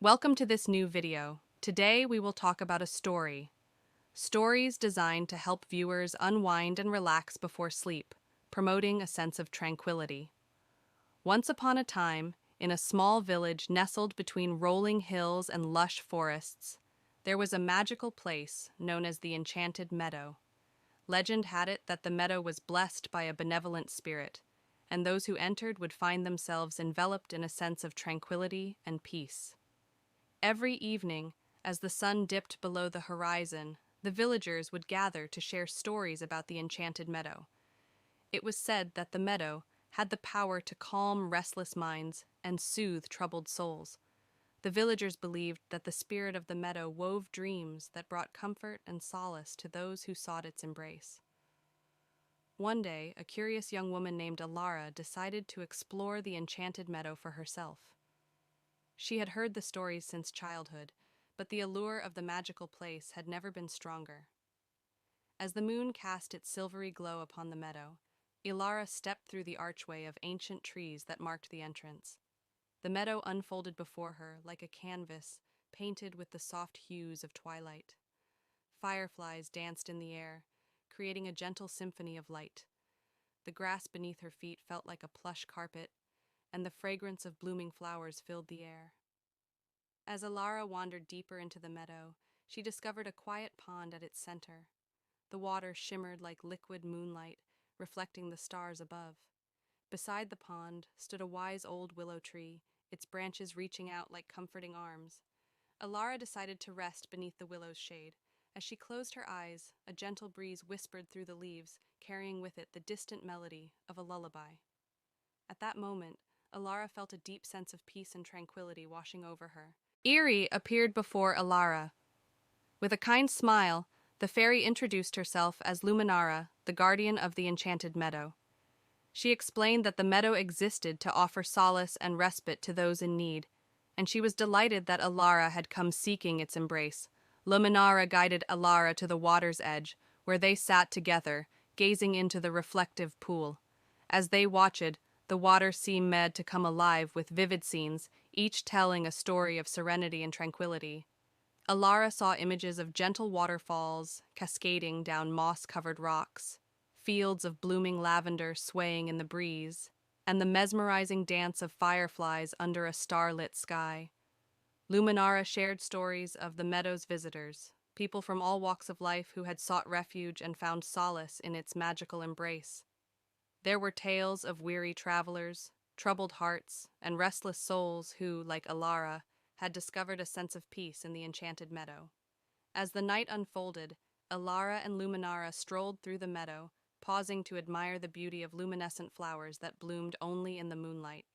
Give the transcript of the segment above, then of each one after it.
Welcome to this new video. Today we will talk about a story. Stories designed to help viewers unwind and relax before sleep, promoting a sense of tranquility. Once upon a time, in a small village nestled between rolling hills and lush forests, there was a magical place known as the Enchanted Meadow. Legend had it that the meadow was blessed by a benevolent spirit, and those who entered would find themselves enveloped in a sense of tranquility and peace. Every evening, as the sun dipped below the horizon, the villagers would gather to share stories about the Enchanted Meadow. It was said that the meadow had the power to calm restless minds and soothe troubled souls. The villagers believed that the spirit of the meadow wove dreams that brought comfort and solace to those who sought its embrace. One day, a curious young woman named Elara decided to explore the Enchanted Meadow for herself. She had heard the stories since childhood, but the allure of the magical place had never been stronger. As the moon cast its silvery glow upon the meadow, Elara stepped through the archway of ancient trees that marked the entrance. The meadow unfolded before her like a canvas painted with the soft hues of twilight. Fireflies danced in the air, creating a gentle symphony of light. The grass beneath her feet felt like a plush carpet, and the fragrance of blooming flowers filled the air. As Elara wandered deeper into the meadow, she discovered a quiet pond at its center. The water shimmered like liquid moonlight, reflecting the stars above. Beside the pond stood a wise old willow tree, its branches reaching out like comforting arms. Elara decided to rest beneath the willow's shade. As she closed her eyes, a gentle breeze whispered through the leaves, carrying with it the distant melody of a lullaby. At that moment, Elara felt a deep sense of peace and tranquility washing over her. Erie appeared before Elara. With a kind smile, the fairy introduced herself as Luminara, the guardian of the Enchanted Meadow. She explained that the meadow existed to offer solace and respite to those in need, and she was delighted that Elara had come seeking its embrace. Luminara guided Elara to the water's edge, where they sat together, gazing into the reflective pool. As they watched, the water seemed to come alive with vivid scenes, each telling a story of serenity and tranquility. Elara saw images of gentle waterfalls cascading down moss-covered rocks, fields of blooming lavender swaying in the breeze, and the mesmerizing dance of fireflies under a starlit sky. Luminara shared stories of the meadow's visitors, people from all walks of life who had sought refuge and found solace in its magical embrace. There were tales of weary travelers, troubled hearts, and restless souls who, like Elara, had discovered a sense of peace in the Enchanted Meadow. As the night unfolded, Elara and Luminara strolled through the meadow, pausing to admire the beauty of luminescent flowers that bloomed only in the moonlight.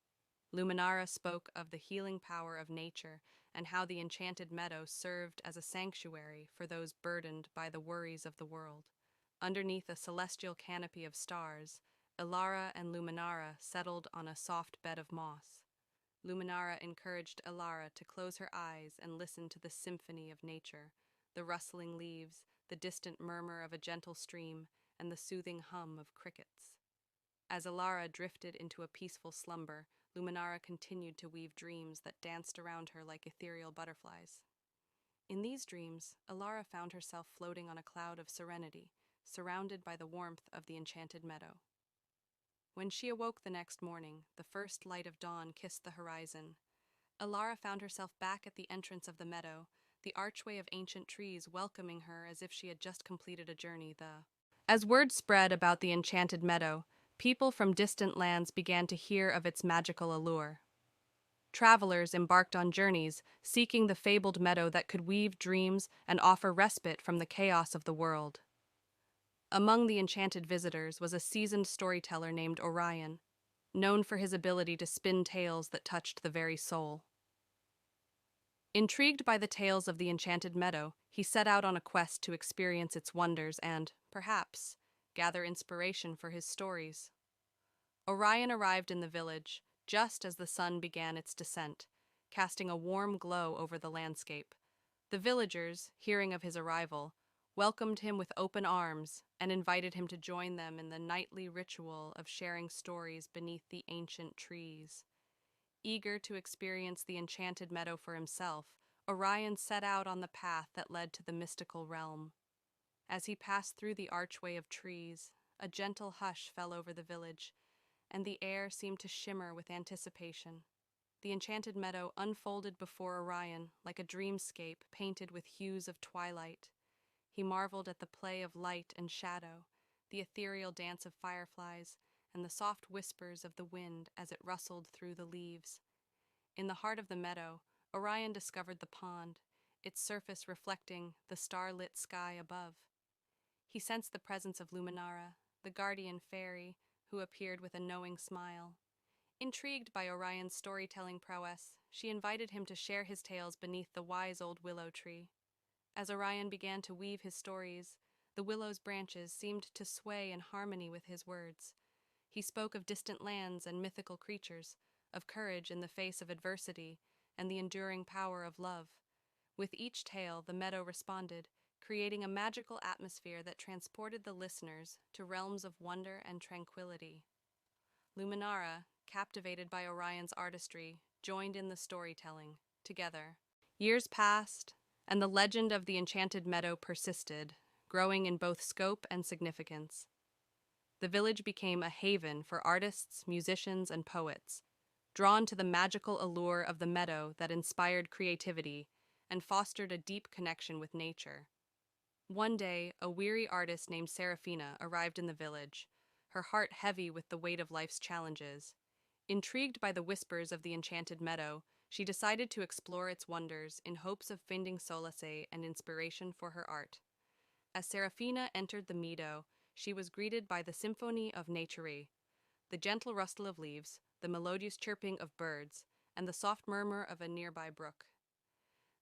Luminara spoke of the healing power of nature and how the Enchanted Meadow served as a sanctuary for those burdened by the worries of the world. Underneath a celestial canopy of stars, Elara and Luminara settled on a soft bed of moss. Luminara encouraged Elara to close her eyes and listen to the symphony of nature, the rustling leaves, the distant murmur of a gentle stream, and the soothing hum of crickets. As Elara drifted into a peaceful slumber, Luminara continued to weave dreams that danced around her like ethereal butterflies. In these dreams, Elara found herself floating on a cloud of serenity, surrounded by the warmth of the Enchanted Meadow. When she awoke the next morning, the first light of dawn kissed the horizon. Elara found herself back at the entrance of the meadow, the archway of ancient trees welcoming her as if she had just completed a journey. As word spread about the Enchanted Meadow, people from distant lands began to hear of its magical allure. Travelers embarked on journeys, seeking the fabled meadow that could weave dreams and offer respite from the chaos of the world. Among the enchanted visitors was a seasoned storyteller named Orion, known for his ability to spin tales that touched the very soul. Intrigued by the tales of the Enchanted Meadow, he set out on a quest to experience its wonders and, perhaps, gather inspiration for his stories. Orion arrived in the village just as the sun began its descent, casting a warm glow over the landscape. The villagers, hearing of his arrival, welcomed him with open arms and invited him to join them in the nightly ritual of sharing stories beneath the ancient trees. Eager to experience the enchanted meadow for himself, Orion set out on the path that led to the mystical realm. As he passed through the archway of trees, a gentle hush fell over the village, and the air seemed to shimmer with anticipation. The enchanted meadow unfolded before Orion like a dreamscape painted with hues of twilight. He marveled at the play of light and shadow, the ethereal dance of fireflies, and the soft whispers of the wind as it rustled through the leaves. In the heart of the meadow, Orion discovered the pond, its surface reflecting the star-lit sky above. He sensed the presence of Luminara, the guardian faerie, who appeared with a knowing smile. Intrigued by Orion's storytelling prowess, she invited him to share his tales beneath the wise old willow tree. As Orion began to weave his stories, the willow's branches seemed to sway in harmony with his words. He spoke of distant lands and mythical creatures, of courage in the face of adversity, and the enduring power of love. With each tale, the meadow responded, creating a magical atmosphere that transported the listeners to realms of wonder and tranquility. Luminara, captivated by Orion's artistry, joined in the storytelling. Together, years passed, and the legend of the enchanted meadow persisted, growing in both scope and significance. The village became a haven for artists, musicians, and poets, drawn to the magical allure of the meadow that inspired creativity and fostered a deep connection with nature. One day, a weary artist named Seraphina arrived in the village, her heart heavy with the weight of life's challenges. Intrigued by the whispers of the enchanted meadow, she decided to explore its wonders in hopes of finding solace and inspiration for her art. As Seraphina entered the meadow, she was greeted by the symphony of nature, the gentle rustle of leaves, the melodious chirping of birds, and the soft murmur of a nearby brook.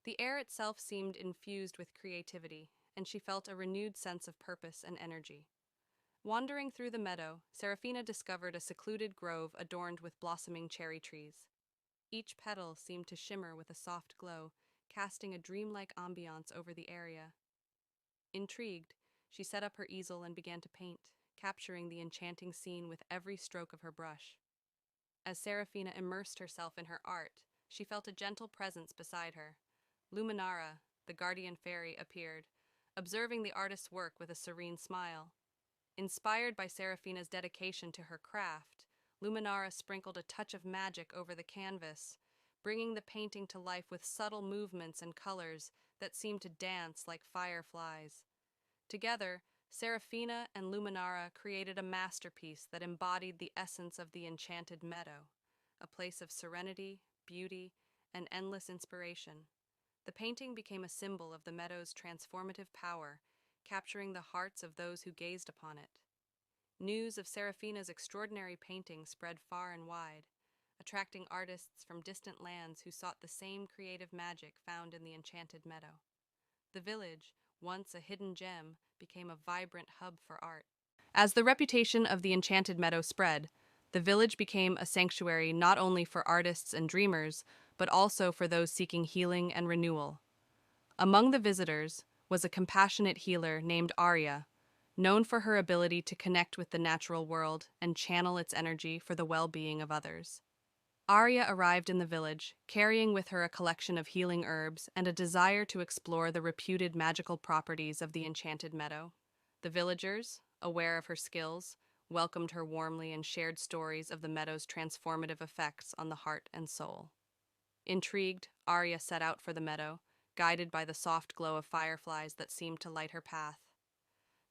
The air itself seemed infused with creativity, and she felt a renewed sense of purpose and energy. Wandering through the meadow, Seraphina discovered a secluded grove adorned with blossoming cherry trees. Each petal seemed to shimmer with a soft glow, casting a dreamlike ambiance over the area. Intrigued, she set up her easel and began to paint, capturing the enchanting scene with every stroke of her brush. As Seraphina immersed herself in her art, she felt a gentle presence beside her. Luminara, the guardian fairy, appeared, observing the artist's work with a serene smile. Inspired by Seraphina's dedication to her craft, Luminara sprinkled a touch of magic over the canvas, bringing the painting to life with subtle movements and colors that seemed to dance like fireflies. Together, Seraphina and Luminara created a masterpiece that embodied the essence of the enchanted meadow, a place of serenity, beauty, and endless inspiration. The painting became a symbol of the meadow's transformative power, capturing the hearts of those who gazed upon it. News of Seraphina's extraordinary painting spread far and wide, attracting artists from distant lands who sought the same creative magic found in the enchanted meadow. The village, once a hidden gem, became a vibrant hub for art. As the reputation of the enchanted meadow spread, the village became a sanctuary not only for artists and dreamers, but also for those seeking healing and renewal. Among the visitors was a compassionate healer named Aria, known for her ability to connect with the natural world and channel its energy for the well-being of others. Aria arrived in the village, carrying with her a collection of healing herbs and a desire to explore the reputed magical properties of the enchanted meadow. The villagers, aware of her skills, welcomed her warmly and shared stories of the meadow's transformative effects on the heart and soul. Intrigued, Aria set out for the meadow, guided by the soft glow of fireflies that seemed to light her path.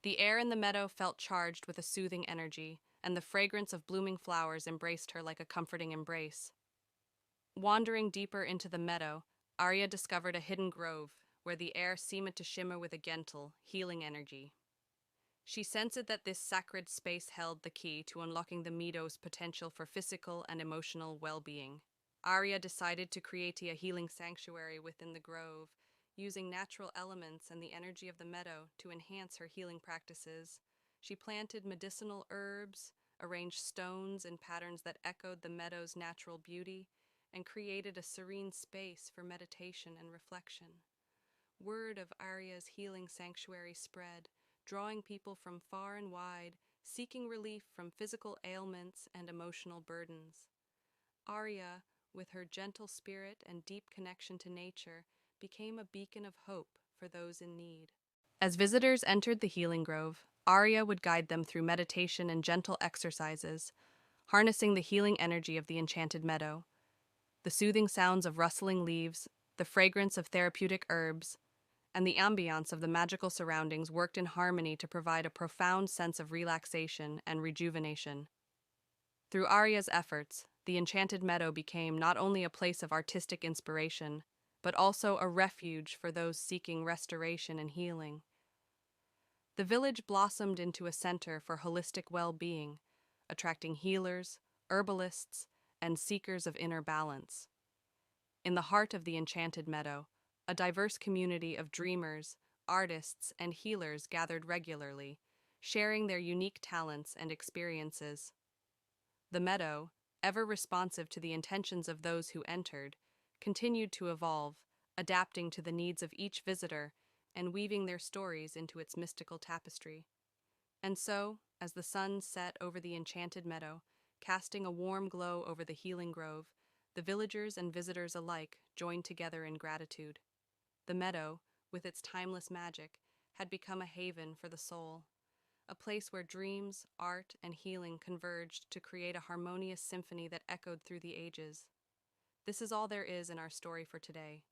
The air in the meadow felt charged with a soothing energy, and the fragrance of blooming flowers embraced her like a comforting embrace. Wandering deeper into the meadow, Aria discovered a hidden grove, where the air seemed to shimmer with a gentle, healing energy. She sensed that this sacred space held the key to unlocking the meadow's potential for physical and emotional well-being. Aria decided to create a healing sanctuary within the grove, using natural elements and the energy of the meadow to enhance her healing practices. She planted medicinal herbs, arranged stones in patterns that echoed the meadow's natural beauty, and created a serene space for meditation and reflection. Word of Aria's healing sanctuary spread, drawing people from far and wide, seeking relief from physical ailments and emotional burdens. Aria, with her gentle spirit and deep connection to nature, became a beacon of hope for those in need. As visitors entered the healing grove, Aria would guide them through meditation and gentle exercises, harnessing the healing energy of the Enchanted Meadow. The soothing sounds of rustling leaves, the fragrance of therapeutic herbs, and the ambiance of the magical surroundings worked in harmony to provide a profound sense of relaxation and rejuvenation. Through Aria's efforts, the Enchanted Meadow became not only a place of artistic inspiration, but also a refuge for those seeking restoration and healing. The village blossomed into a center for holistic well-being, attracting healers, herbalists, and seekers of inner balance. In the heart of the Enchanted Meadow, a diverse community of dreamers, artists, and healers gathered regularly, sharing their unique talents and experiences. The meadow, ever responsive to the intentions of those who entered, continued to evolve, adapting to the needs of each visitor and weaving their stories into its mystical tapestry. And so, as the sun set over the Enchanted Meadow, casting a warm glow over the healing grove, the villagers and visitors alike joined together in gratitude. The meadow, with its timeless magic, had become a haven for the soul, a place where dreams, art, and healing converged to create a harmonious symphony that echoed through the ages. This is all there is in our story for today.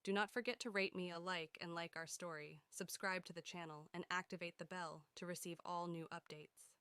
Do not forget to rate me a like and like our story, subscribe to the channel, and activate the bell to receive all new updates.